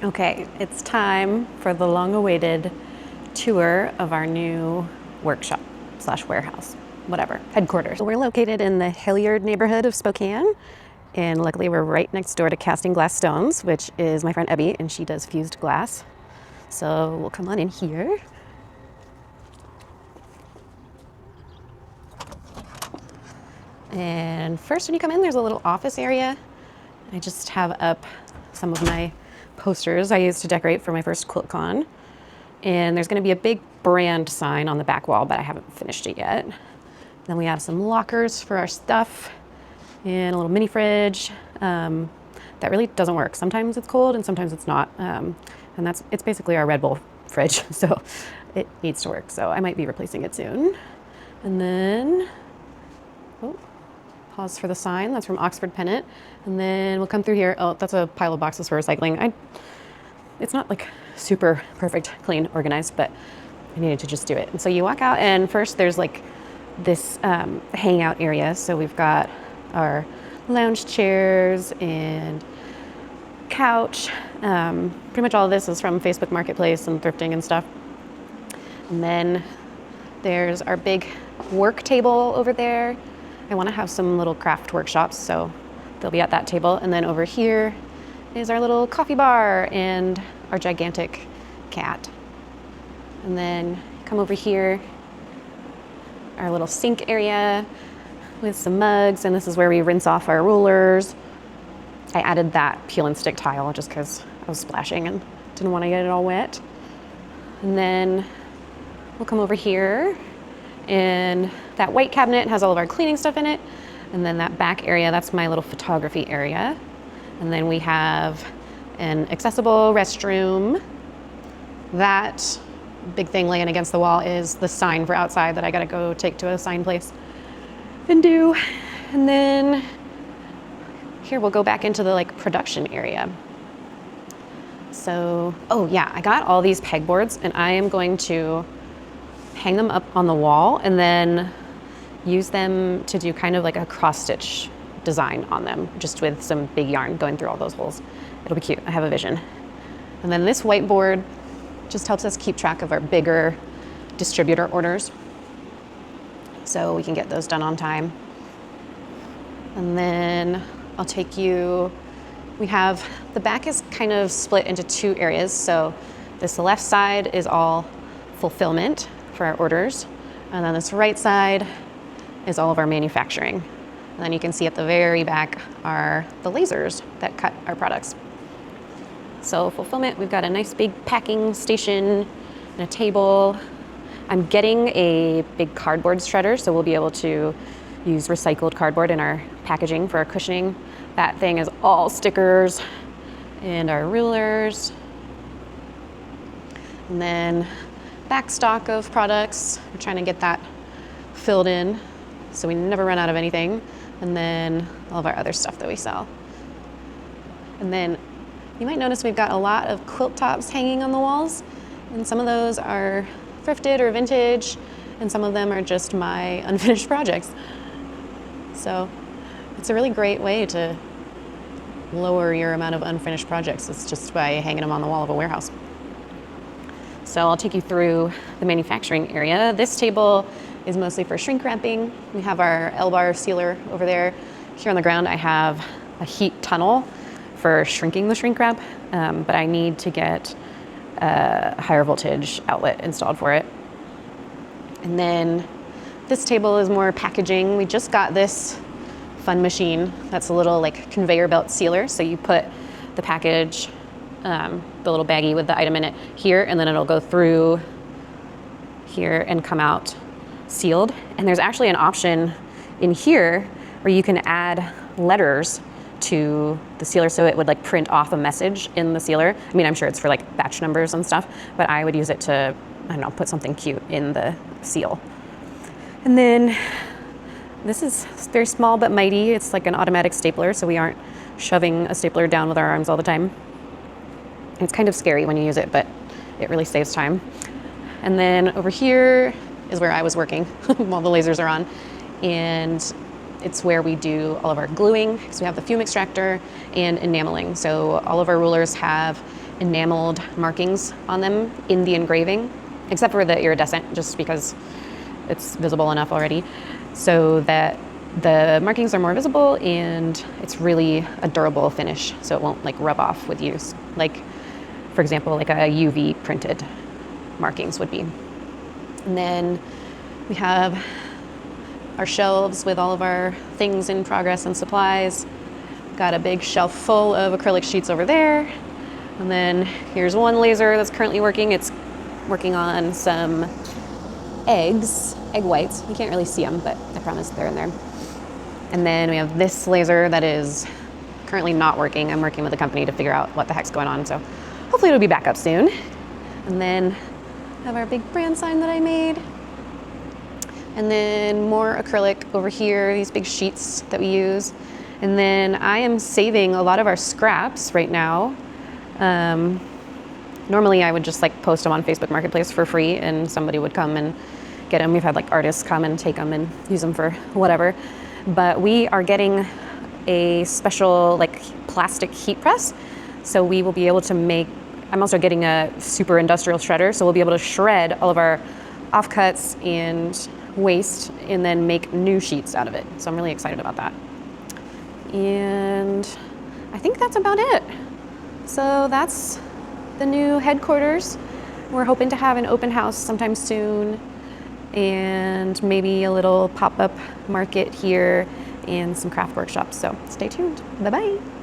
Okay, it's time for the long-awaited tour of our new workshop slash warehouse, whatever, headquarters. We're located in the Hilliard neighborhood of Spokane, and luckily we're right next door to Casting Glass Stones, which is my friend Ebby, and she does fused glass. So we'll come on in here. And first when you come in, there's a little office area. I just have up some of my posters I used to decorate for my first QuiltCon. And there's gonna be a big brand sign on the back wall, but I haven't finished it yet. Then we have some lockers for our stuff and a little mini fridge that really doesn't work. Sometimes it's cold and sometimes it's not. And it's basically our Red Bull fridge, so it needs to work. So I might be replacing it soon. And then, pause for the sign. That's from Oxford Pennant. And then we'll come through here. Oh, that's a pile of boxes for recycling. It's not like super perfect, clean, organized, but I needed to just do it. And so you walk out and first there's like this hangout area. So we've got our lounge chairs and couch. Pretty much all of this is from Facebook Marketplace and thrifting and stuff. And then there's our big work table over there. I want to have some little craft workshops, so they'll be at that table. And then over here is our little coffee bar and our gigantic cat. And then come over here, our little sink area with some mugs, and this is where we rinse off our rulers. I added that peel and stick tile just because I was splashing and didn't want to get it all wet. And then we'll come over here, and that white cabinet has all of our cleaning stuff in it. And then that back area, that's my little photography area. And then we have an accessible restroom. That big thing laying against the wall is the sign for outside that I gotta go take to a sign place and do. And then here we'll go back into the like production area. So, oh yeah, I got all these pegboards and I am going to hang them up on the wall and then use them to do kind of like a cross stitch design on them, just with some big yarn going through all those holes. It'll be cute, I have a vision. And then this whiteboard just helps us keep track of our bigger distributor orders, so we can get those done on time. And then I'll take you, the back is kind of split into two areas. So this left side is all fulfillment for our orders. And then this right side is all of our manufacturing. And then you can see at the very back are the lasers that cut our products. So fulfillment, we've got a nice big packing station and a table. I'm getting a big cardboard shredder, so we'll be able to use recycled cardboard in our packaging for our cushioning. That thing is all stickers and our rulers. And then back stock of products. We're trying to get that filled in so we never run out of anything. And then all of our other stuff that we sell. And then you might notice we've got a lot of quilt tops hanging on the walls. And some of those are thrifted or vintage, and some of them are just my unfinished projects. So it's a really great way to lower your amount of unfinished projects. It's just by hanging them on the wall of a warehouse. So I'll take you through the manufacturing area. This table is mostly for shrink wrapping. We have our L-bar sealer over there. Here on the ground I have a heat tunnel for shrinking the shrink wrap, but I need to get a higher voltage outlet installed for it. And then this table is more packaging. We just got this fun machine that's a little like conveyor belt sealer. So you put the package, the little baggie with the item in it here, and then it'll go through here and come out sealed. And there's actually an option in here where you can add letters to the sealer so it would like print off a message in the sealer. I mean, I'm sure it's for like batch numbers and stuff, but I would use it to, I don't know, put something cute in the seal. And then this is very small but mighty. It's like an automatic stapler, so we aren't shoving a stapler down with our arms all the time. It's kind of scary when you use it, but it really saves time. And then over here is where I was working while the lasers are on. And it's where we do all of our gluing, because we have the fume extractor and enameling. So all of our rulers have enameled markings on them in the engraving, except for the iridescent, just because it's visible enough already, so that the markings are more visible and it's really a durable finish, so it won't like rub off with use. Like, for example, like a UV printed markings would be. And then we have our shelves with all of our things in progress and supplies. Got a big shelf full of acrylic sheets over there. And then here's one laser that's currently working. It's working on some egg whites. You can't really see them, but I promise they're in there. And then we have this laser that is currently not working. I'm working with a company to figure out what the heck's going on, so hopefully it'll be back up soon. And then I have our big brand sign that I made. And then more acrylic over here, these big sheets that we use. And then I am saving a lot of our scraps right now. Normally I would just like post them on Facebook Marketplace for free and somebody would come and get them. We've had like artists come and take them and use them for whatever. But we are getting a special like plastic heat press. So we will be able to make, I'm also getting a super industrial shredder. So we'll be able to shred all of our offcuts and waste and then make new sheets out of it. So I'm really excited about that. And I think that's about it. So that's the new headquarters. We're hoping to have an open house sometime soon and maybe a little pop-up market here and some craft workshops. So stay tuned. Bye-bye.